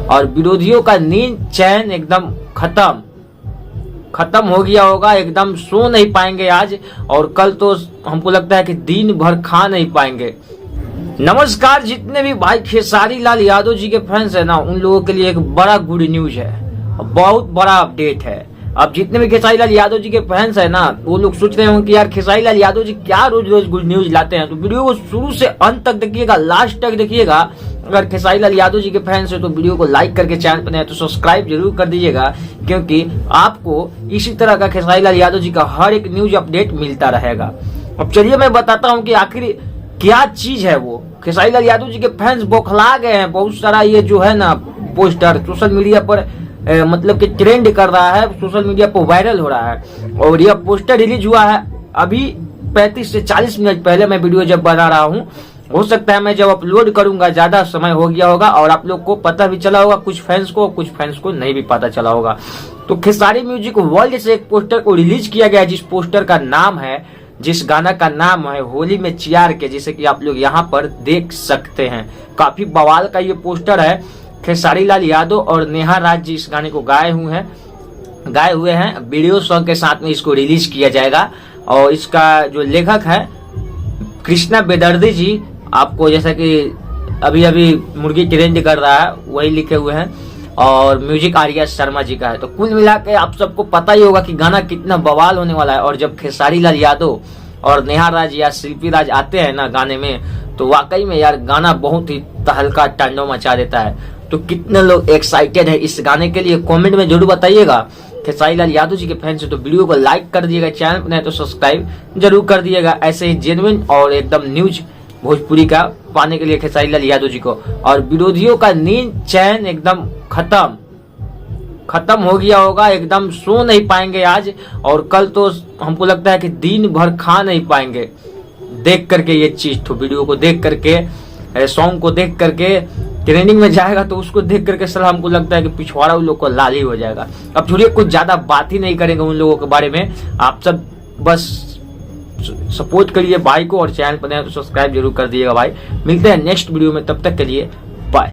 और विरोधियों का नींद चैन एकदम खत्म हो गया होगा। एकदम सो नहीं पाएंगे आज, और कल तो हमको लगता है कि दिन भर खा नहीं पाएंगे। नमस्कार, जितने भी भाई खेसारी लाल यादव जी के फैंस है ना, उन लोगों के लिए एक बड़ा गुड न्यूज है, बहुत बड़ा अपडेट है। अब जितने भी खेसारी लाल यादव जी के फैंस है ना, वो लोग सोच रहे होंगे कि यार खेसारी लाल यादव जी क्या रोज रोज गुड न्यूज लाते हैं। तो वीडियो को शुरू से अंत तक देखिएगा, लास्ट तक देखिएगा। अगर खेसारी लाल यादव जी के फैंस है तो वीडियो को लाइक करके, चैनल पर नए तो सब्सक्राइब जरूर कर दीजिएगा, क्योंकि आपको इसी तरह का खेसारी लाल यादव जी का हर एक न्यूज अपडेट मिलता रहेगा। अब चलिए मैं बताता हूँ कि आखिर क्या चीज है वो। खेसारी लाल यादव जी के फैंस बौखला गए हैं। बहुत सारा ये जो है ना पोस्टर सोशल मीडिया पर मतलब कि ट्रेंड कर रहा है, सोशल मीडिया पर वायरल हो रहा है। और यह पोस्टर रिलीज हुआ है अभी 35 से 40 मिनट पहले। मैं वीडियो जब बना रहा हूँ, हो सकता है मैं जब अपलोड करूंगा ज्यादा समय हो गया होगा और आप लोग को पता भी चला होगा, कुछ फैंस को नहीं भी पता चला होगा। तो खेसारी म्यूजिक वर्ल्ड से एक पोस्टर को रिलीज किया गया, जिस पोस्टर का नाम है, जिस गाना का नाम है होली में चियार के, जैसे कि आप लोग यहाँ पर देख सकते हैं। काफी बवाल का ये पोस्टर है। खेसारी लाल यादव और नेहा राज जी इस गाने को गाए हुए हैं। वीडियो सॉन्ग के साथ में इसको रिलीज किया जाएगा। और इसका जो लेखक है कृष्णा बेदर्दी जी, आपको जैसा कि अभी मुर्गी ट्रेंड कर रहा है वही लिखे हुए हैं, और म्यूजिक आर्या शर्मा जी का है। तो कुल मिला के आप सबको पता ही होगा कि गाना कितना बवाल होने वाला है। और जब खेसारी लाल यादव और नेहा राज या शिल्पी राज आते हैं ना गाने में, तो वाकई में यार गाना बहुत ही तहलका तांडव मचा देता है। तो कितने लोग एक्साइटेड है इस गाने के लिए, कमेंट में जरूर बताइएगा। खेसारी लाल यादव जी के फैंस है तो वीडियो को लाइक कर दिएगा, चैनल पर नए तो सब्सक्राइब जरूर कर दिएगा। ऐसे ही जेन्युइन और एकदम न्यूज भोजपुरी का पाने के लिए खेसारी लाल यादव जी को। और विरोधियों का नींद चैन एकदम खत्म हो गया होगा। एकदम सो नहीं पाएंगे आज, और कल तो हमको लगता है कि दिन भर खा नहीं पाएंगे। देख करके ये चीज, तो वीडियो को देख करके, सॉन्ग को देख करके, ट्रेनिंग में जाएगा तो उसको देख करके सलाह हमको लगता है कि पिछवाड़ा उन लोग को लाल ही हो जाएगा। अब छोड़िए, कुछ ज्यादा बात ही नहीं करेंगे उन लोगों के बारे में। आप सब बस सपोर्ट करिए भाई को, और चैनल पर नए तो सब्सक्राइब जरूर कर दिएगा भाई। मिलते हैं नेक्स्ट वीडियो में, तब तक के लिए